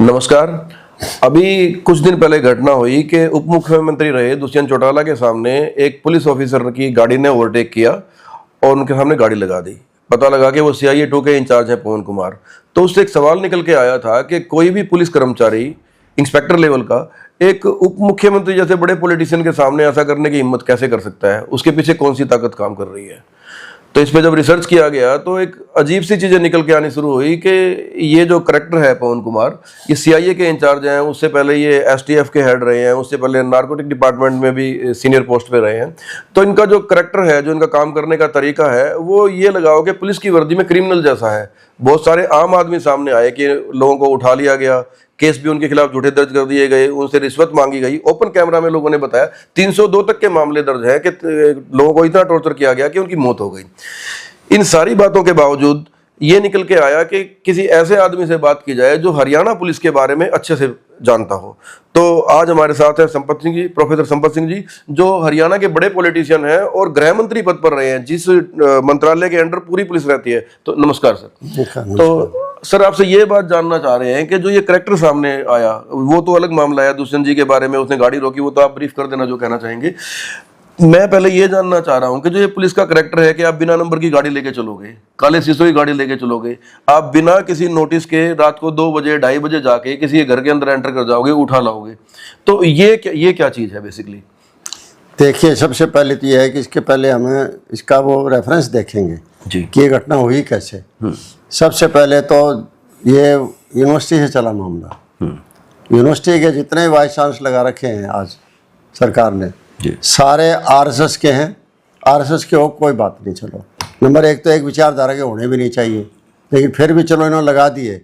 नमस्कार। अभी कुछ दिन पहले घटना हुई कि उप मुख्यमंत्री रहे दुष्यंत चौटाला के सामने एक पुलिस ऑफिसर की गाड़ी ने ओवरटेक किया और उनके सामने गाड़ी लगा दी। पता लगा कि वो CIA 2 के इंचार्ज है पवन कुमार। तो उससे एक सवाल निकल के आया था कि कोई भी पुलिस कर्मचारी इंस्पेक्टर लेवल का एक उप मुख्यमंत्री जैसे बड़े पॉलिटिशियन के सामने ऐसा करने की हिम्मत कैसे कर सकता है, उसके पीछे कौन सी ताकत काम कर रही है। तो इस पे जब रिसर्च किया गया तो एक अजीब सी चीजें निकल के आनी शुरू हुई कि ये जो करेक्टर है पवन कुमार, ये CIA के इंचार्ज हैं, उससे पहले ये STF के हेड रहे हैं, उससे पहले नारकोटिक डिपार्टमेंट में भी सीनियर पोस्ट पे रहे हैं। तो इनका जो करेक्टर है, जो इनका काम करने का तरीका है, वो ये लगाओ कि पुलिस की वर्दी में क्रिमिनल जैसा है। बहुत सारे आम आदमी सामने आए कि लोगों को उठा लिया गया, केस भी उनके खिलाफ झूठे दर्ज कर दिए गए, उनसे रिश्वत मांगी गई। ओपन कैमरा में लोगों ने बताया 302 तक के मामले दर्ज हैं कि लोगों को इतना टॉर्चर किया गया कि उनकी मौत हो गई। इन सारी बातों के बावजूद ये निकल के आया कि किसी ऐसे आदमी से बात की जाए जो हरियाणा पुलिस के बारे में अच्छे से जानता हो। तो आज हमारे साथ है संपत सिंह जी, प्रोफेसर संपत सिंह जी, जो हरियाणा के बड़े पॉलिटिशियन हैं और गृह मंत्री पद पर रहे हैं, जिस मंत्रालय के अंडर पूरी पुलिस रहती है। तो नमस्कार सर। तो सर, आपसे ये बात जानना चाह रहे हैं कि जो ये करेक्टर सामने आया वो तो अलग मामला है, दुष्यंत जी के बारे में उसने गाड़ी रोकी, वो तो आप ब्रीफ कर देना जो कहना चाहेंगे। मैं पहले ये जानना चाह रहा हूं कि जो ये पुलिस का करेक्टर है कि आप बिना नंबर की गाड़ी लेके चलोगे, काले शीशों की गाड़ी लेके चलोगे, आप बिना किसी नोटिस के रात को 2 बजे 2:30 बजे जाके किसी के घर के अंदर एंटर कर जाओगे, उठा लाओगे, तो ये क्या चीज है बेसिकली? देखिए, सबसे पहले तो ये है कि इसके पहले हमें इसका वो रेफरेंस देखेंगे जी कि ये घटना हुई कैसे। सबसे पहले तो ये यूनिवर्सिटी से चला मामला। यूनिवर्सिटी के जितने वाइस चांस लगा रखे हैं आज सरकार ने, सारे RSS के हैं। RSS के हो कोई बात नहीं। चलो, नंबर 1 तो एक विचारधारा के होने भी नहीं चाहिए, लेकिन फिर भी चलो इन्होंने लगा दिए।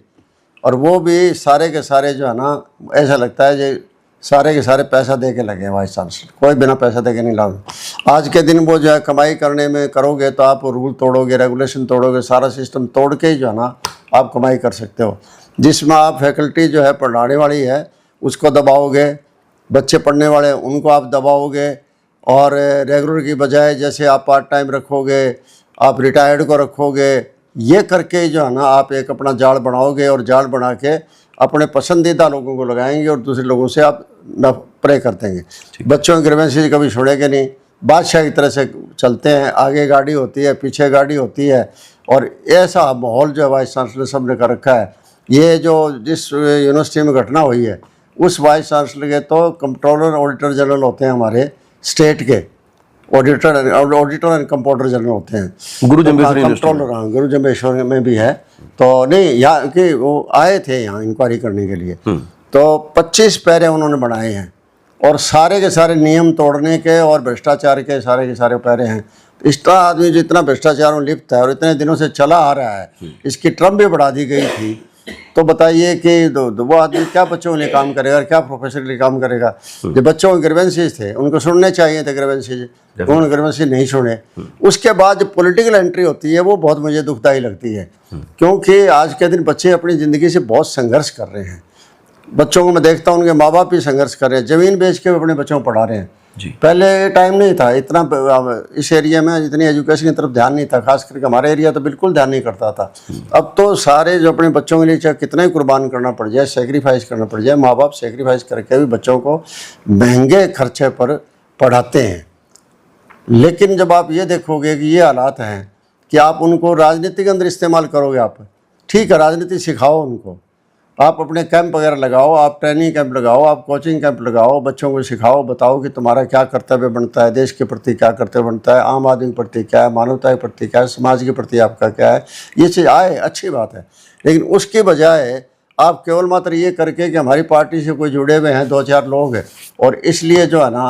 और वो भी सारे के सारे जो है ना, ऐसा लगता है जो सारे के सारे पैसा दे के लगे वाइस चांसलर, कोई बिना पैसा दे के नहीं लगा। आज के दिन वो जो है कमाई करने में करोगे तो आप रूल तोड़ोगे, रेगुलेशन तोड़ोगे, सारा सिस्टम तोड़ के ही जो है ना आप कमाई कर सकते हो। जिसमें आप फैकल्टी जो है पढ़ाने वाली है उसको दबाओगे, बच्चे पढ़ने वाले उनको आप दबाओगे, और रेगुलर की बजाय जैसे आप पार्ट टाइम रखोगे, आप रिटायर्ड को रखोगे, ये करके जो है ना आप एक अपना जाल बनाओगे और जाल बना के अपने पसंदीदा लोगों को लगाएंगे और दूसरे लोगों से आप प्रे कर देंगे। बच्चों की ग्रीवेंसेस कभी छोड़ेंगे नहीं, बादशाह की तरह से चलते हैं। आगे गाड़ी होती है, पीछे गाड़ी होती है, और ऐसा माहौल जो वाइस चांसलर सब ने कर रखा है। ये जो जिस यूनिवर्सिटी में घटना हुई है उस वाइस चांसलर के तो कंट्रोलर ऑडिटर जनरल होते हैं हमारे स्टेट के, ऑडिटर एंड कंपाउंडर जनरल होते हैं। गुरु जम्बेश्वरी कंट्रोलर, हाँ, गुरु जम्बेश्वरी में भी है। तो नहीं, यहाँ कि वो आए थे यहाँ इंक्वायरी करने के लिए। तो 25 पैरे उन्होंने बनाए हैं और सारे के सारे नियम तोड़ने के और भ्रष्टाचार के सारे पैरे हैं। इतना आदमी जितना भ्रष्टाचार में लिप्त है और इतने दिनों से चला आ रहा है, इसकी टर्म भी बढ़ा दी गई थी। तो बताइए कि वो आदमी क्या बच्चों के लिए काम करेगा और क्या प्रोफेसर के लिए काम करेगा। जो बच्चों के ग्रीवेंसेस थे उनको सुनने चाहिए थे ग्रीवेंसेस, उन्होंने ग्रीवेंसेस नहीं सुने। उसके बाद जो पॉलिटिकल एंट्री होती है वो बहुत मुझे दुखदायी लगती है, क्योंकि आज के दिन बच्चे अपनी ज़िंदगी से बहुत संघर्ष कर रहे हैं। बच्चों को मैं देखता हूँ, उनके माँ बाप भी संघर्ष कर रहे हैं, ज़मीन बेच के अपने बच्चों को पढ़ा रहे हैं। पहले टाइम नहीं था इतना, इस एरिया में इतनी एजुकेशन की तरफ ध्यान नहीं था, खास करके हमारा एरिया तो बिल्कुल ध्यान नहीं करता था। अब तो सारे जो अपने बच्चों के लिए चाहे कितना ही कुर्बान करना पड़ जाए, सेक्रीफाइस करना पड़ जाए, माँ बाप सेक्रीफाइस करके भी बच्चों को महंगे खर्चे पर पढ़ाते हैं। लेकिन जब आप ये देखोगे कि ये हालात हैं कि आप उनको राजनीति के अंदर इस्तेमाल करोगे, आप ठीक है राजनीति सिखाओ उनको, आप अपने कैंप वगैरह लगाओ, आप ट्रेनिंग कैंप लगाओ, आप कोचिंग कैंप लगाओ, बच्चों को सिखाओ, बताओ कि तुम्हारा क्या कर्तव्य बनता है, देश के प्रति क्या कर्तव्य बनता है, आम आदमी के प्रति क्या है, मानवता के प्रति क्या है, समाज के प्रति आपका क्या है। ये चीज़ आए, अच्छी बात है। लेकिन उसके बजाय आप केवल मात्र ये करके कि हमारी पार्टी से कोई जुड़े हुए हैं 2-4 लोग हैं और इसलिए जो है ना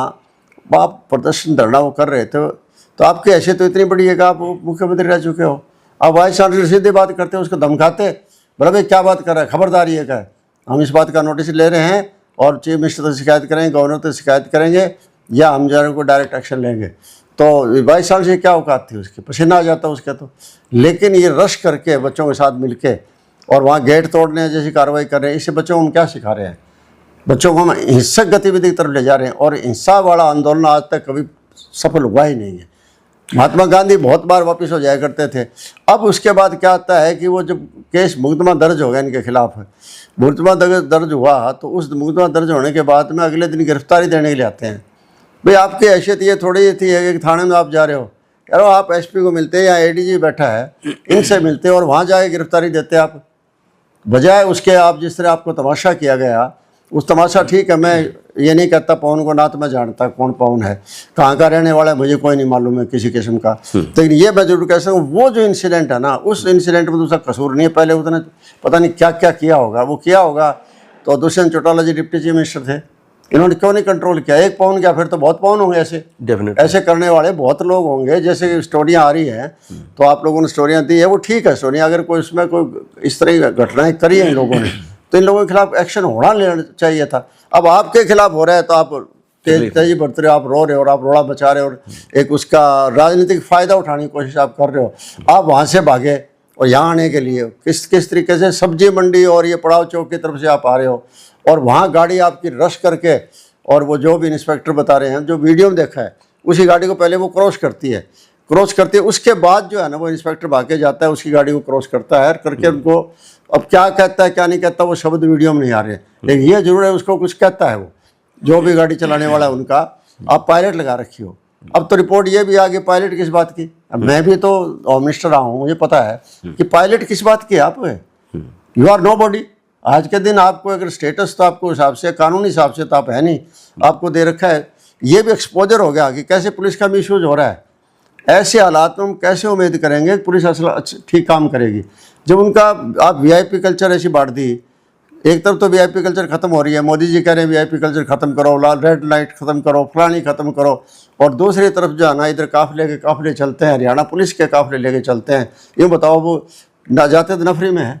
आप प्रदर्शन धरना वो कर रहे थे, तो आपकी हैसियत तो इतनी बड़ी है कि आप मुख्यमंत्री रह चुके हो। आप वाइस चांसलर सीधे बात करते हो, उसको धमकाते, बोला भाई क्या बात कर रहा है, खबरदार ये क्या है, हम इस बात का नोटिस ले रहे हैं और चीफ मिनिस्टर तक शिकायत करेंगे, गवर्नर तक शिकायत करेंगे, या हम जो को डायरेक्ट एक्शन लेंगे। तो 22 साल से क्या औकात थी उसकी, पसीना आ जाता उसके तो। लेकिन ये रश करके बच्चों के साथ मिलके और वहाँ गेट तोड़ने जैसी कार्रवाई कर रहे हैं, इससे बच्चों को हम क्या सिखा रहे हैं? बच्चों को हम हिंसक गतिविधि की तरफ ले जा रहे हैं, और हिंसा वाला आंदोलन आज तक कभी सफल हुआ ही नहीं है। महात्मा गांधी बहुत बार वापस हो जाया करते थे। अब उसके बाद क्या आता है कि वो जब केस मुकदमा दर्ज हो गया इनके खिलाफ, मुकदमा दर्ज हुआ, तो उस मुकदमा दर्ज होने के बाद में अगले दिन गिरफ्तारी देने के लिए आते हैं। भाई आपकी हैसियत ये थोड़ी ही थी एक थाने में आप जा रहे हो, यार आप एसपी को मिलते या एडीजी बैठा है इनसे मिलते और वहाँ जाके गिरफ्तारी देते आप, बजाय उसके आप जिस तरह आपको तमाशा किया गया उस तमाशा। ठीक है, मैं ये नहीं कहता पवन को, ना तो मैं जानता कौन पवन है, कहाँ का रहने वाला है मुझे कोई नहीं मालूम है किसी किस्म का, लेकिन ये मैं जरूर कह सकता हूँ वो जो इंसिडेंट है ना, उस इंसिडेंट में तो उसका कसूर नहीं है। पहले उसने पता नहीं क्या क्या किया होगा, वो किया होगा तो दुष्यंत चौटाला जी डिप्टी चीफ मिनिस्टर थे, इन्होंने क्यों नहीं कंट्रोल किया? एक पवन क्या, फिर तो बहुत पवन होंगे ऐसे, डेफिनेटली ऐसे करने वाले बहुत लोग होंगे। जैसे स्टोरियाँ आ रही हैं तो आप लोगों ने स्टोरियाँ दी है, वो ठीक है स्टोरियाँ, अगर कोई उसमें कोई इस तरह की घटनाएं करी हैं इन लोगों ने तो इन लोगों के खिलाफ एक्शन होना लेना चाहिए था। अब आपके खिलाफ हो रहा है तो आप तेजी बरत रहे हो, आप रो रहे हो और आप रोड़ा बचा रहे हो और एक उसका राजनीतिक फ़ायदा उठाने की कोशिश आप कर रहे हो। आप वहाँ से भागे और यहाँ आने के लिए किस तरीके से सब्जी मंडी और ये पड़ाव चौक की तरफ से आप आ रहे हो और वहाँ गाड़ी आपकी रश करके, और वो जो भी इंस्पेक्टर बता रहे हैं जो वीडियो में देखा है उसी गाड़ी को पहले वो क्रॉस करती है, उसके बाद जो है ना वो इंस्पेक्टर भागे जाता है, उसकी गाड़ी को क्रॉस करता है करके उनको, अब क्या कहता है क्या नहीं कहता वो शब्द वीडियो में नहीं आ रहे, लेकिन ये जरूर है उसको कुछ कहता है वो जो भी गाड़ी चलाने वाला है उनका, आप पायलट लगा रखी हो। अब तो रिपोर्ट ये भी आ गई पायलट किस बात की, अब मैं भी तो होम मिनिस्टर रहा हूँ, मुझे पता है कि पायलट किस बात की आप, यू आर नो बॉडी। आज के दिन आपको अगर स्टेटस तो आपको हिसाब से कानूनी हिसाब से तो आप है नहीं, आपको दे रखा है। ये भी एक्सपोजर हो गया कि कैसे पुलिस का मिसयूज हो रहा है। ऐसे हालात में हम कैसे उम्मीद करेंगे कि पुलिस असल ठीक काम करेगी जब उनका आप वीआईपी कल्चर ऐसी बांट दी। एक तरफ तो वीआईपी कल्चर खत्म हो रही है, मोदी जी कह रहे हैं वीआईपी कल्चर खत्म करो, लाल रेड लाइट खत्म करो, फलानी खत्म करो, और दूसरी तरफ जो है ना इधर काफिले चलते हैं, हरियाणा पुलिस के काफिले लेके चलते हैं। ये बताओ वो ना जाते तो नफरी में है,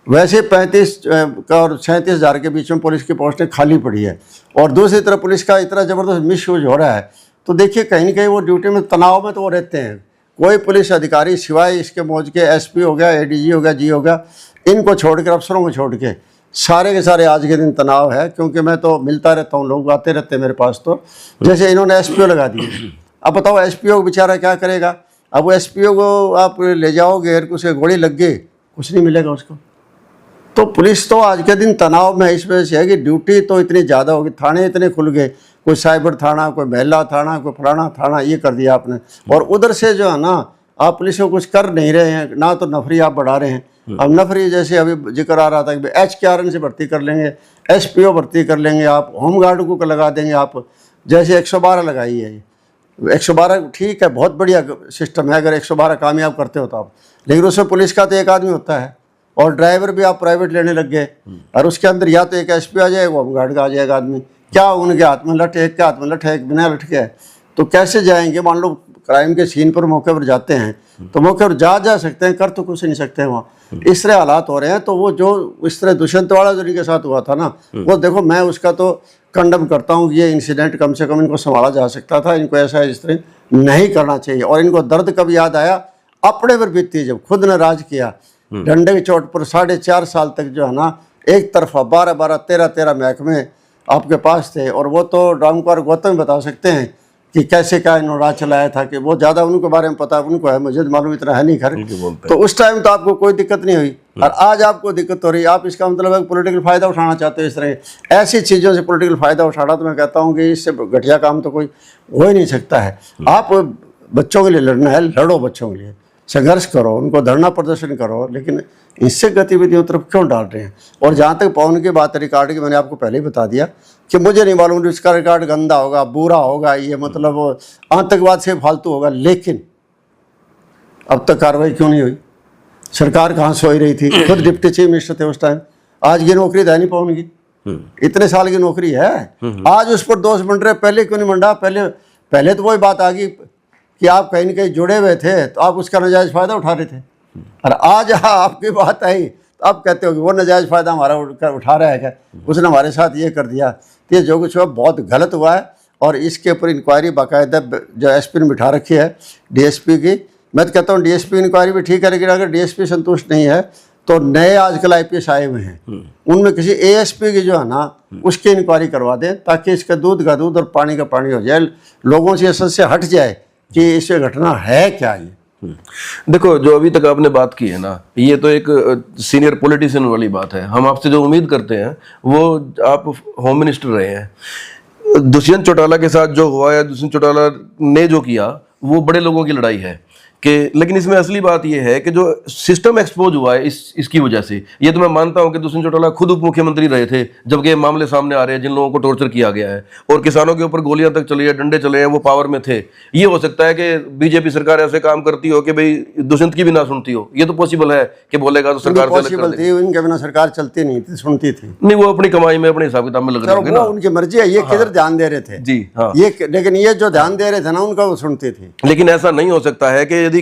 वैसे 35 का और 37,000 के बीच में पुलिस की पोस्टें खाली पड़ी है, और दूसरी तरफ पुलिस का इतना ज़बरदस्त मिसयूज हो रहा है। तो देखिए कहीं न कहीं वो ड्यूटी में तनाव में तो वो रहते हैं। कोई पुलिस अधिकारी सिवाय इसके मौज के एसपी हो गया, एडीजी हो गया, जी हो गया, इनको छोड़कर, अफसरों को छोड़ के सारे के सारे आज के दिन तनाव है। क्योंकि मैं तो मिलता रहता हूँ, लोग आते रहते हैं मेरे पास, तो जैसे इन्होंने एसपीओ लगा दिए। अब बताओ एसपीओ बेचारा क्या करेगा? अब वो एसपीओ को आप ले जाओगे, उसे गोली लग गई, कुछ नहीं मिलेगा उसको। तो पुलिस तो आज के दिन तनाव में इस वजह से है कि ड्यूटी तो इतनी ज़्यादा होगी, थाने इतने खुल गए, कोई साइबर थाना, कोई महिला थाना, कोई फलाना थाना, ये कर दिया आपने। और उधर से जो है ना आप पुलिस को कुछ कर नहीं रहे हैं, ना तो नफरी आप बढ़ा रहे हैं। अब नफरी जैसे अभी जिक्र आ रहा था कि HKRN से भर्ती कर लेंगे, SPO भर्ती कर लेंगे, आप होमगार्ड को लगा देंगे, आप जैसे 112 लगाई है। 112 ठीक है, बहुत बढ़िया सिस्टम है अगर 112 कामयाब करते हो तो आप, लेकिन उसमें पुलिस का तो एक आदमी होता है और ड्राइवर भी आप प्राइवेट लेने लग गए, और उसके अंदर या तो एक SP आ जाएगा, होमगार्ड का आ जाएगा आदमी। क्या उनके हाथ में लठ, एक के हाथ में लठ है, एक बिना लठ के है, तो कैसे जाएंगे? मान लो क्राइम के सीन पर मौके पर जाते हैं तो मौके पर जा सकते हैं, कर तो कुछ नहीं सकते हैं वहाँ। इस तरह हालात हो रहे हैं। तो वो जो इस तरह दुष्यंत वाला जो इनके साथ हुआ था ना, वो देखो मैं उसका तो कंडम करता हूँ कि ये इंसिडेंट कम से कम इनको संभाला जा सकता था, इनको ऐसा इस तरह नहीं करना चाहिए। और इनको दर्द कब याद आया? अपने पर बीती जब खुद ने राज किया, डंडे की चोट पर 4.5 साल तक जो है ना एक तरफा 12-12, 13-13 महकमे आपके पास थे। और वो तो रामकुमार गौतम बता सकते हैं कि कैसे क्या इन्होंने राज चलाया था, कि वो ज़्यादा उनके बारे में पता उनको है, मुझे मालूम इतना है नहीं। घर तो उस टाइम तो आपको कोई दिक्कत नहीं हुई, और आज आपको दिक्कत हो रही है। आप इसका मतलब है पॉलिटिकल फ़ायदा उठाना चाहते हो। इस तरह ऐसी चीज़ों से पॉलिटिकल फ़ायदा उठाना, तो मैं कहता हूँ कि इससे घटिया काम तो कोई हो ही नहीं सकता है। आप बच्चों के लिए लड़ना है, लड़ो, बच्चों के लिए संघर्ष करो, उनको धरना प्रदर्शन करो, लेकिन इससे गतिविधियों तरफ क्यों डाल रहे हैं? और जहाँ तक पवन की बात है रिकॉर्ड की, मैंने आपको पहले ही बता दिया कि मुझे नहीं मालूम इसका रिकॉर्ड गंदा होगा, बुरा होगा, ये मतलब आतंकवाद से फालतू होगा, लेकिन अब तक कार्रवाई क्यों नहीं हुई? सरकार कहाँ सोई रही थी? खुद डिप्टी चीफ मिनिस्टर थे उस टाइम। आज की नौकरी था नहीं पवन की, इतने साल की नौकरी है, आज उस पर दोष बन रहे, पहले क्यों नहीं मंडा? पहले तो वही बात आ गई कि आप कहीं न कहीं जुड़े हुए थे तो आप उसका नाजायज़ फ़ायदा उठा रहे थे, और आज आपकी बात आई तो आप कहते हो कि वो नाजायज़ फ़ायदा हमारा उठा रहा है क्या, उसने हमारे साथ ये कर दिया। तो ये जो कुछ हुआ बहुत गलत हुआ है, और इसके ऊपर इंक्वायरी बाकायदा जो SP ने बिठा रखी है DSP की। मैं तो कहता हूँ DSP इंक्वायरी भी ठीक है, लेकिन अगर DSP संतुष्ट नहीं है तो नए आजकल IPS आए हुए हैं, उनमें किसी ASP की जो है ना उसकी इंक्वायरी करवा दें, ताकि इसका दूध का दूध और पानी का पानी हो जाए, लोगों से ये समस्या हट जाए कि इससे घटना है क्या ये। देखो, जो अभी तक आपने बात की है ना, ये तो एक सीनियर पॉलिटिशियन वाली बात है। हम आपसे जो उम्मीद करते हैं वो, आप होम मिनिस्टर रहे हैं, दुष्यंत चौटाला के साथ जो हुआ है, दुष्यंत चौटाला ने जो किया, वो बड़े लोगों की लड़ाई है कि, लेकिन इसमें असली बात यह है कि जो सिस्टम एक्सपोज हुआ है इसकी वजह से, ये तो मैं मानता हूं कि दुष्यंत चौटाला खुद उप मुख्यमंत्री रहे थे जबकि ये मामले सामने आ रहे हैं, जिन लोगों को टॉर्चर किया गया है और किसानों के ऊपर गोलियां तक चली है, डंडे चले हैं, वो पावर में थे। ये हो सकता है कि बीजेपी सरकार ऐसे काम करती हो कि भाई दुष्यंत की भी ना सुनती हो, ये तो पॉसिबल है कि बोलेगा तो सरकार से अलग कर पॉसिबल दे। थी, उनके बिना सरकार चलती नहीं थी, सुनती थी। नहीं, वो अपनी कमाई में अपने हिसाब किताब में लग रहे होंगे वो ना। उनकी मर्जी है, ये किधर ध्यान दे रहे थे जी हाँ। ये, लेकिन ये जो ध्यान दे रहे थे ना उनका, वो सुनती थी। लेकिन ऐसा नहीं हो सकता है कि यदि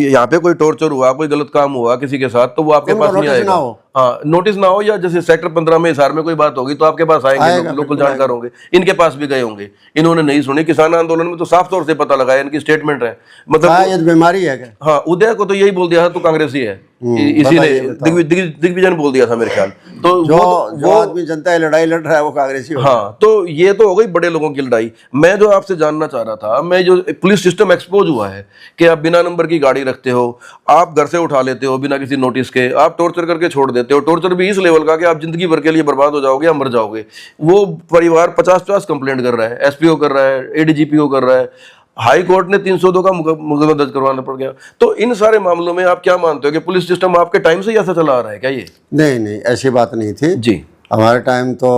यहाँ पे कोई टॉर्चर हुआ, कोई गलत काम हुआ किसी के साथ, तो वो आपके पास नहीं नोटिस आएगा। ना हो। हाँ, नोटिस ना हो, या जैसे सेक्टर 15 में हिसार में कोई बात होगी तो आपके पास आएंगे, लोकल जानकार होंगे, इनके पास भी गए होंगे। इन्होंने नहीं सुनी। किसान आंदोलन में तो साफ तौर से पता लगा, इनकी स्टेटमेंट है, मतलब ये बीमारी है क्या? हाँ, उदय को तो यही बोल दिया था तू कांग्रेसी है, इसी ने दिग्विजय ने बोल दिया था मेरे ख्याल। तो जो आदमी जनता है लड़ाई लड़ रहा है वो कांग्रेसी हो। हाँ, तो ये तो हो गई बड़े लोगों की लड़ाई। मैं जो आपसे जानना चाह रहा था, मैं जो पुलिस सिस्टम एक्सपोज हुआ है कि आप बिना नंबर की गाड़ी रखते हो, आप घर से उठा लेते हो बिना किसी नोटिस के, आप टॉर्चर करके छोड़ देते हो, टॉर्चर भी इस लेवल का कि आप जिंदगी भर के लिए बर्बाद हो जाओगे या मर जाओगे। वो परिवार 50-50 कंप्लेंट कर रहा है, एसपीओ कर रहा है, एडीजीपीओ कर रहा है, हाई कोर्ट ने 302 का मुकदमा दर्ज करवाना पड़ गया। तो इन सारे मामलों में आप क्या मानते हो कि पुलिस सिस्टम आपके टाइम से ही ऐसा चला आ रहा है क्या? ये नहीं, ऐसी बात नहीं थी जी। हमारे टाइम तो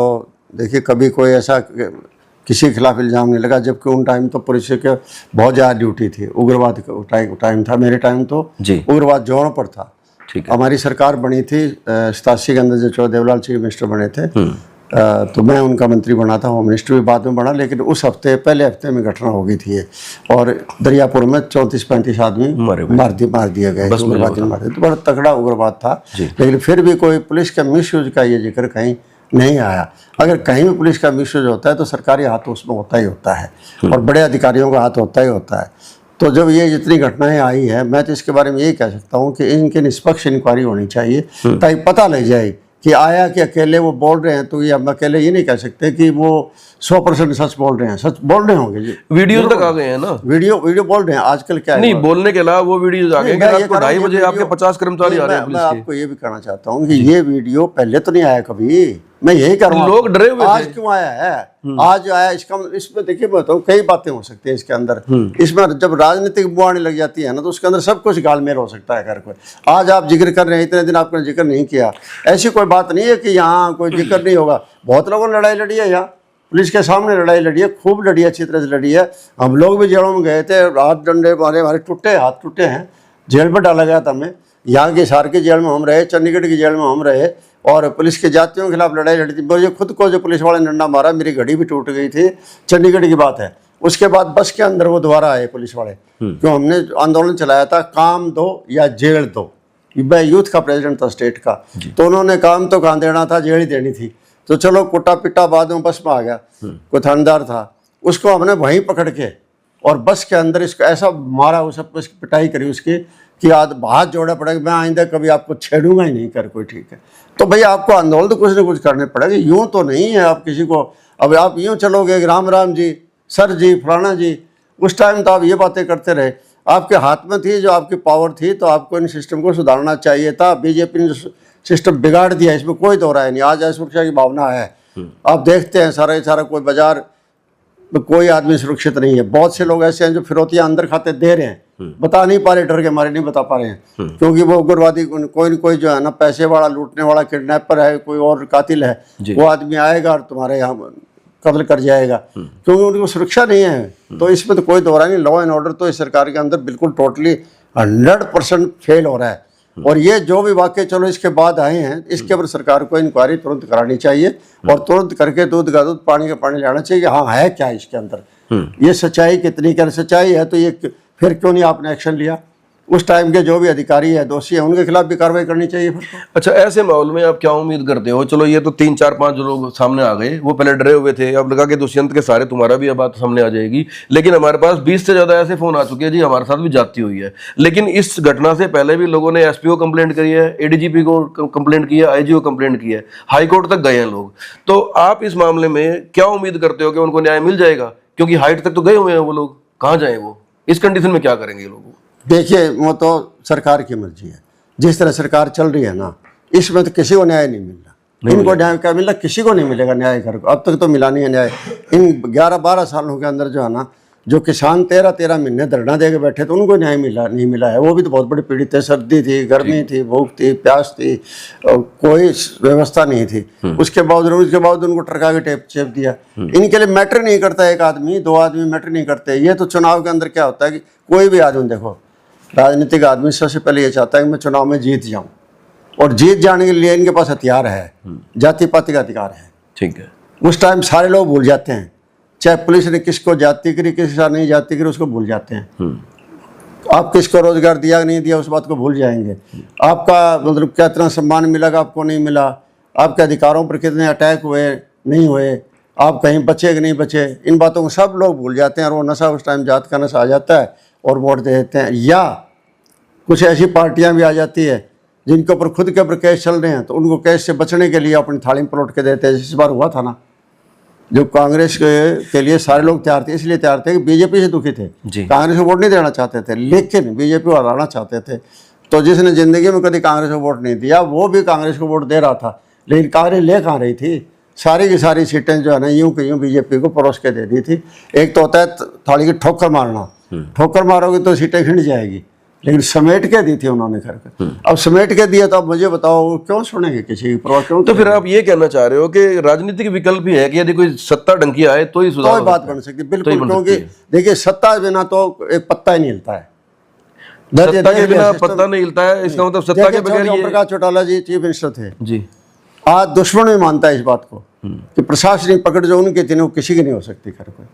देखिए कभी कोई ऐसा किसी के खिलाफ इल्ज़ाम नहीं लगा, जबकि उन टाइम तो पुलिस के बहुत ज़्यादा ड्यूटी थी। उग्रवाद का टाइम था, मेरे टाइम तो उग्रवाद जोरों पर था। ठीक है। हमारी सरकार बनी थी 87 के अंदर, जो देवलाल चीफ मिनिस्टर बने थे, तो मैं उनका मंत्री बना था, होम मिनिस्टर भी बाद में बना। लेकिन उस हफ्ते, पहले हफ्ते में घटना हो गई थी ये, और दरियापुर में 34-35 आदमी मार दिए गए, उग्रवादी मार दिए। तो बड़ा तगड़ा उग्रवाद था। लेकिन फिर भी कोई पुलिस का मिसयूज का ये जिक्र कहीं नहीं आया। अगर कहीं भी पुलिस का मिसयूज होता है तो सरकारी हाथ उसमें होता ही होता है, और बड़े अधिकारियों का हाथ होता ही होता है। तो जब ये जितनी घटनाएं आई है, मैं तो इसके बारे में यही कह सकता हूँ कि इनकी निष्पक्ष इंक्वायरी होनी चाहिए, ताकि पता लग जाए कि आया कि अकेले वो बोल रहे हैं। तो ये हम अकेले ये नहीं कह सकते कि वो 100% सच बोल रहे हैं। सच बोल रहे होंगे जी, वीडियो तक आ गए हैं ना, वीडियो बोल रहे हैं। आजकल क्या है, नहीं बोलने के अलावा वो वीडियोज आ गए कि रात को 2:30 बजे आपके 50 कर्मचारी आ रहे हैं पुलिस के। मैं आपको ये भी कहना चाहता हूँ कि ये वीडियो पहले तो नहीं आया कभी, मैं यही कर रहा हूँ। लोग डरे हुए थे। आज क्यों आया है? आज आया, इसमें देखिए मैं बताऊँ, कई बातें हो सकती है इसके अंदर। इसमें जब राजनीतिक बुआनी लग जाती है ना, तो उसके अंदर सब कुछ गालमेल हो सकता है। कर कोई आज आप जिक्र कर रहे हैं, इतने दिन आपने जिक्र नहीं किया, ऐसी कोई बात नहीं है कि यहाँ कोई जिक्र नहीं होगा। बहुत लोगों ने लड़ाई लड़ी है यहाँ, पुलिस के सामने लड़ाई लड़ी है, खूब लड़ी है, अच्छी तरह से लड़ी है। हम लोग भी जेलों में गए थे, हाथ डंडे हमारे टूटे, हाथ टूटे हैं, जेल में डाला गया था हमें। यहाँ की हिसार की जेल में हम रहे, चंडीगढ़ की जेल में हम रहे, और पुलिस के जातियों के खिलाफ लड़ाई लड़ी थी। मुझे खुद को जो पुलिस वाले ने डंडा मारा, मेरी घड़ी भी टूट गई थी, चंडीगढ़ की बात है। उसके बाद बस के अंदर वो दोबारा आए पुलिस वाले, क्यों हमने आंदोलन चलाया था, काम दो या जेल दो। मैं यूथ का प्रेसिडेंट था स्टेट का, तो उन्होंने काम तो कहाँ देना था, जेल ही देनी थी। तो चलो कुटा पिटा बाद में बस में आ गया, कोई थानेदार था, उसको हमने वहीं पकड़ के और बस के अंदर इसको ऐसा मारा, उस पिटाई करी उसकी कि हाथ जोड़ा पड़ेगा, मैं आइंदा कभी आपको छेड़ूंगा ही नहीं कर कोई। ठीक है, तो भैया आपको आंदोलन तो कुछ ना कुछ करने पड़ेगा, यूं तो नहीं है आप किसी को। अब आप यूं चलोगे राम जी, सर जी, फलाना जी, उस टाइम तो आप ये बातें करते रहे। आपके हाथ में थी, जो आपकी पावर थी, तो आपको इन सिस्टम को सुधारना चाहिए था। बीजेपी ने सिस्टम बिगाड़ दिया, इसमें कोई दो राय नहीं। आज सुरक्षा की भावना है, आप देखते हैं सारा कोई बाजार में कोई आदमी सुरक्षित नहीं है। बहुत से लोग ऐसे हैं जो फिरौतियां अंदर खाते दे रहे हैं, बता नहीं पा रहे, डर के मारे नहीं बता पा रहे हैं, क्योंकि वो उग्रवादी कोई न कोई जो है ना, पैसे वाला, लूटने वाला, किडनैपर है, कोई और कातिल है, वो आदमी आएगा और तुम्हारे यहाँ कत्ल कर जाएगा, क्योंकि उनको सुरक्षा नहीं है। तो इसमें तो कोई दोहरा नहीं। लॉ एंड ऑर्डर तो इस सरकार के अंदर बिल्कुल टोटली 100% फेल हो रहा है। और ये जो भी वाक्य चलो इसके बाद आए हैं, इसके ऊपर सरकार को इंक्वायरी तुरंत करानी चाहिए, और तुरंत करके दूध का दूध, पानी का पानी लाना चाहिए कि हाँ है क्या इसके अंदर, ये सच्चाई कितनी कर सच्चाई है, तो ये फिर क्यों नहीं आपने एक्शन लिया। उस टाइम के जो भी अधिकारी है, दोषी है, उनके खिलाफ भी कार्रवाई करनी चाहिए फिर तो। अच्छा, ऐसे माहौल में आप क्या उम्मीद करते हो? चलो ये तो 3-4-5 जो लोग सामने आ गए, वो पहले डरे हुए थे, अब लगा कि दुष्यंत के सारे तुम्हारा भी अब बात सामने आ जाएगी। लेकिन हमारे पास 20 से ज्यादा ऐसे फोन आ चुके हैं जी, हमारे साथ भी जाती हुई है। लेकिन इस घटना से पहले भी लोगों ने एसपीओ कंप्लेंट करी है, एडीजीपी को कंप्लेंट की है, आईजीओ कंप्लेंट की है, हाईकोर्ट तक गए हैं लोग। तो आप इस मामले में क्या उम्मीद करते हो कि उनको न्याय मिल जाएगा? क्योंकि हाइट तक तो गए हुए हैं वो लोग, कहाँ जाए वो? इस कंडीशन में क्या करेंगे ये लोग? देखिए, वो तो सरकार की मर्जी है। जिस तरह सरकार चल रही है ना, इसमें तो किसी को न्याय नहीं मिल रहा। इनको न्याय क्या मिला? किसी को नहीं मिलेगा न्याय। घर को अब तक तो मिला नहीं है न्याय। इन 11-12 सालों के अंदर जो है ना, जो किसान 13-13 महीने धरना दे के बैठे थे, उनको न्याय नहीं मिला है। वो भी तो बहुत बड़ी पीड़ित है। सर्दी थी, गर्मी थी, भूख थी, प्यास थी, कोई व्यवस्था नहीं थी। उसके बाद उनको टरका के चेप दिया। इनके लिए मैटर नहीं करता, एक आदमी 2 आदमी मैटर नहीं करते। ये तो चुनाव के अंदर क्या होता है कि कोई भी आदमी, देखो राजनीतिक आदमी सबसे पहले ये चाहता है कि मैं चुनाव में जीत जाऊं, और जीत जाने के लिए इनके पास हथियार है, जाति पाति का अधिकार है। ठीक है। उस टाइम सारे लोग भूल जाते हैं, चाहे पुलिस ने किसको जाति करी, किसका नहीं जाति करी, उसको भूल जाते हैं। आप किसको रोजगार दिया नहीं दिया, उस बात को भूल जाएंगे। आपका मतलब कितना सम्मान मिला, आपको नहीं मिला, आपके अधिकारों पर कितने अटैक हुए नहीं हुए, आप कहीं बचे कि नहीं बचे, इन बातों को सब लोग भूल जाते हैं। और वो नशा उस टाइम जात का नशा आ जाता है और वोट दे देते हैं। या कुछ ऐसी पार्टियां भी आ जाती है जिनके ऊपर खुद के ऊपर केस चल रहे हैं, तो उनको केस से बचने के लिए अपनी थाली में पलट के देते हैं। इस बार हुआ था ना, जो कांग्रेस के लिए सारे लोग तैयार थे, इसलिए तैयार थे कि बीजेपी से दुखी थे, कांग्रेस को वोट नहीं देना चाहते थे, लेकिन बीजेपी को हराना चाहते थे। तो जिसने जिंदगी में कभी कांग्रेस को वोट नहीं दिया, वो भी कांग्रेस को वोट दे रहा था। लेकिन कांग्रेस ले कहाँ रही थी? सारी की सारी सीटें जो है ना, यूं की यूं बीजेपी को परोस के दे दी थी। एक तो होता है थाली की ठोकर मारना, ठोकर मारोगे तो सीटें खिंड जाएगी, लेकिन समेट के दी थी उन्होंने करके। अब समेट के दिया, तो अब मुझे बताओ क्यों सुनेंगे किसी की परवाह क्यों? तो फिर आप ये कहना चाह रहे हो कि राजनीतिक विकल्प भी है कि यदि कोई सत्ता डंकी आए तो ही सुधार, कोई बात बन सकती है। बिल्कुल, क्योंकि देखिए सत्ता के बिना तो एक पत्ता ही नहीं हिलता है। सत्ता के बिना पत्ता नहीं हिलता है, इसका मतलब सत्ता के बगैर। ओम प्रकाश चौटाला जी चीफ मिनिस्टर थे जी, आज दुश्मन भी मानता है इस बात को कि प्रशासनिक पकड़ जो उनकी थी वो किसी की नहीं हो सकती। खैर कोई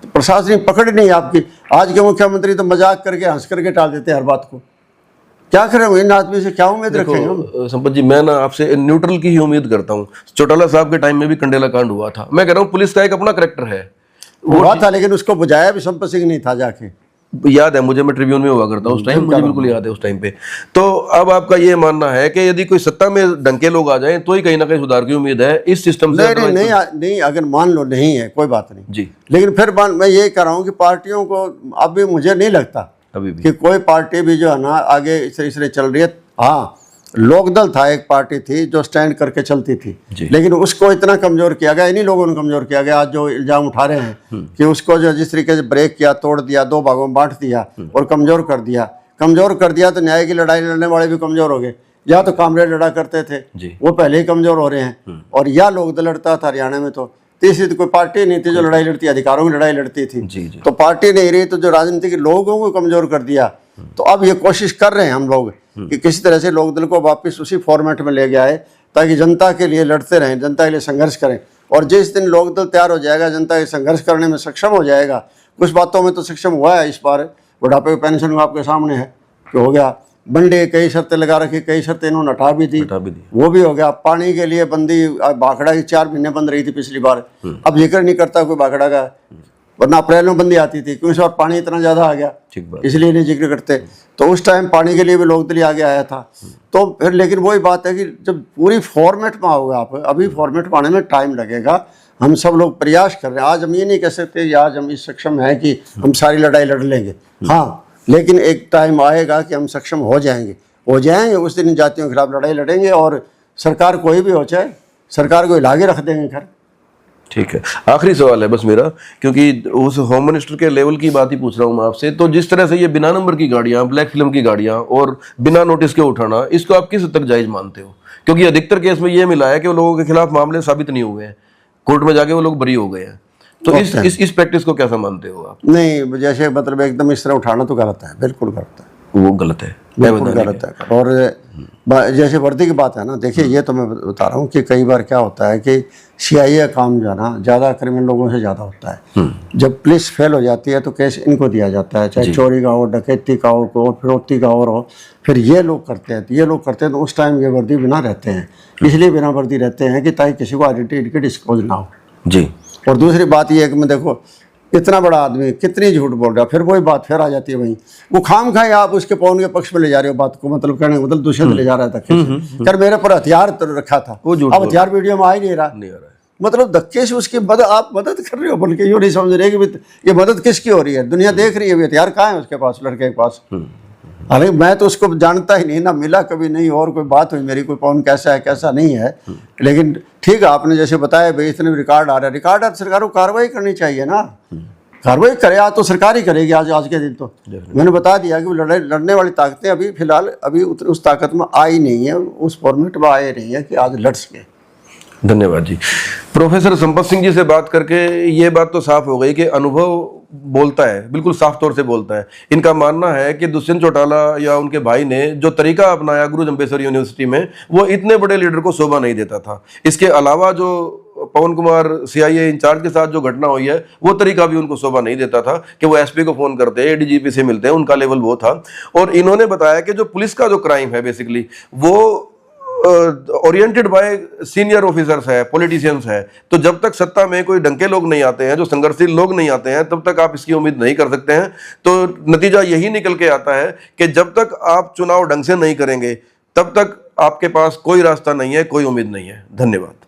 तो प्रशासनिक पकड़ नहीं आपकी। आज के मुख्यमंत्री तो मजाक करके हंस करके टाल देते हैं हर बात को। क्या करें, इन आदमी से क्या उम्मीद रखेंगे हम? संपत जी, मैं ना आपसे न्यूट्रल की ही उम्मीद करता हूँ। चौटाला साहब के टाइम में भी कंडेला कांड हुआ था। मैं कह रहा हूँ पुलिस का एक अपना करेक्टर है, हुआ था, लेकिन उसको बुझाया भी संपत सिंह नहीं था जाके। याद है मुझे, मैं ट्रिब्यून में हुआ करता उस टाइम, मुझे बिल्कुल याद है उस टाइम पे। तो अब आपका ये मानना है कि यदि कोई सत्ता में डंके लोग आ जाएं तो ही कहीं ना कहीं सुधार की उम्मीद है इस सिस्टम से? नहीं, अगर मान लो नहीं है कोई बात नहीं जी, लेकिन फिर मैं ये कह रहा हूँ कि पार्टियों को अब भी मुझे नहीं लगता अभी भी कि कोई पार्टी भी जो है ना आगे इस तरह चल रही है। हाँ, लोकदल था, एक पार्टी थी जो स्टैंड करके चलती थी, लेकिन उसको इतना कमजोर किया गया, इन्हीं लोगों ने कमजोर किया गया। आज जो इल्जाम उठा रहे हैं कि उसको जो जिस तरीके से ब्रेक किया, तोड़ दिया, 2 भागों में बांट दिया और कमजोर कर दिया, तो न्याय की लड़ाई लड़ने वाले भी कमजोर हो गए। या तो कामरेड लड़ा करते थे, वो पहले ही कमजोर हो रहे हैं, और या लोकदल लड़ता था हरियाणा में। तो तीसरी तो कोई पार्टी नहीं थी जो लड़ाई लड़ती, अधिकारों की लड़ाई लड़ती थी। तो पार्टी नहीं रही, तो जो राजनीतिक लोगों को कमजोर कर दिया। तो अब ये कोशिश कर रहे हैं हम लोग कि किसी तरह से लोकदल को वापस उसी फॉर्मेट में ले गया है, ताकि जनता के लिए लड़ते रहें, जनता के लिए संघर्ष करें। और जिस दिन लोकदल तैयार हो जाएगा, जनता के संघर्ष करने में सक्षम हो जाएगा, कुछ बातों में तो सक्षम हुआ है इस बार। बुढ़ापे पेंशन आपके सामने है कि हो गया। बंडे कई शर्तें लगा रखी, कई शर्तें इन्होंने हटा भी दी, वो भी हो गया। पानी के लिए बंदी, भाखड़ा की 4 महीने बंद रही थी पिछली बार, अब जिक्र नहीं करता कोई भाखड़ा का, वरना अप्रैल में बंदी आती थी, क्योंकि इस बार पानी इतना ज़्यादा आ गया, इसलिए नहीं जिक्र करते। तो उस टाइम पानी के लिए भी लोकदल आगे आया था। तो फिर लेकिन वही बात है कि जब पूरी फॉर्मेट में आओगे आप, अभी फॉर्मेट में आने में टाइम लगेगा। हम सब लोग प्रयास कर रहे हैं। आज हम ये नहीं कह सकते कि आज हम इस सक्षम हैं कि हम सारी लड़ाई लड़ लेंगे, हाँ, लेकिन एक टाइम आएगा कि हम सक्षम हो जाएंगे। उस दिन जातियों के खिलाफ लड़ाई लड़ेंगे, और सरकार कोई भी हो, चाहे सरकार को हिला के रख देंगे। खैर ठीक है, आखिरी सवाल है बस मेरा, क्योंकि उस होम मिनिस्टर के लेवल की बात ही पूछ रहा हूँ मैं आपसे। तो जिस तरह से ये बिना नंबर की गाड़ियाँ, ब्लैक फिल्म की गाड़ियाँ और बिना नोटिस के उठाना, इसको आप किस हद तक जायज मानते हो? क्योंकि अधिकतर केस में ये मिला है कि वो लोगों के खिलाफ मामले साबित नहीं हुए हैं, कोर्ट में जाके वो लोग बरी हो गए हैं। तो इस प्रैक्टिस को कैसा मानते हो आप? नहीं, जैसे मतलब एकदम इस तरह उठाना तो गलत है, बिल्कुल गलत है, वो गलत है, बिल्कुल गलत है। और जैसे वर्दी की बात है ना, देखिए ये तो मैं बता रहा हूँ कि कई बार क्या होता है कि CIA काम जो है ना ज़्यादा क्रिमिनल लोगों से ज़्यादा होता है। जब पुलिस फेल हो जाती है तो केस इनको दिया जाता है, चाहे चोरी का हो, डकैती का हो, फिरौती का हो, फिर ये लोग करते हैं। तो उस टाइम ये वर्दी बिना रहते हैं, इसलिए बिना वर्दी रहते हैं कि ताकि किसी को आइडेंटिटी की डिस्क्लोज ना हो जी। और दूसरी बात ये है कि मैं देखो इतना बड़ा आदमी कितनी झूठ बोल रहा है, फिर वही बात फिर आ जाती है वहीं। वो खाम खाए आप उसके पौन के पक्ष में ले जा रहे हो बात को, मतलब कहने का मतलब दूसरे ले जा रहा था। कर मेरे पर हथियार तो रखा था, अब हथियार वीडियो में आ ही नहीं रहा। मतलब धक्के से उसकी मदद, आप मदद कर रहे हो, बल्कि यूँ नहीं समझ रहे कि ये मदद किसकी हो रही है। दुनिया देख रही है भी हथियार कहाँ है उसके पास, लड़के के पास। हालांकि मैं तो उसको जानता ही नहीं, ना मिला कभी नहीं, और कोई बात हुई मेरी, कोई कौन कैसा है कैसा नहीं है। लेकिन ठीक है, आपने जैसे बताया भाई इतने रिकॉर्ड आ रहे हैं, रिकॉर्ड है, सरकार को कार्रवाई करनी चाहिए ना। कार्रवाई करे, आज तो सरकार ही करेगी, आज के दिन तो मैंने बता दिया कि लड़ने वाली ताकतें अभी फिलहाल अभी उस ताकत में आई नहीं है, उस फॉर्मेट में आए नहीं है कि आज लड़ सके। धन्यवाद जी। प्रोफेसर संपत सिंह जी से बात करके ये बात तो साफ हो गई कि अनुभव बोलता है, बिल्कुल साफ तौर से बोलता है। इनका मानना है कि दुष्यंत चौटाला या उनके भाई ने जो तरीका अपनाया गुरु जम्बेश्वर यूनिवर्सिटी में, वो इतने बड़े लीडर को शोभा नहीं देता था। इसके अलावा जो पवन कुमार CIA इंचार्ज के साथ जो घटना हुई है, वो तरीका भी उनको शोभा नहीं देता था कि वो SP को फोन करते हैं, ADGP से मिलते हैं, उनका लेवल वो था। और इन्होंने बताया कि जो पुलिस का जो क्राइम है बेसिकली वो ओरिएंटेड बाय सीनियर ऑफिसर्स है, पॉलिटिशियंस है। तो जब तक सत्ता में कोई ढंग के लोग नहीं आते हैं, जो संघर्षशील लोग नहीं आते हैं, तब तक आप इसकी उम्मीद नहीं कर सकते हैं। तो नतीजा यही निकल के आता है कि जब तक आप चुनाव ढंग से नहीं करेंगे, तब तक आपके पास कोई रास्ता नहीं है, कोई उम्मीद नहीं है। धन्यवाद।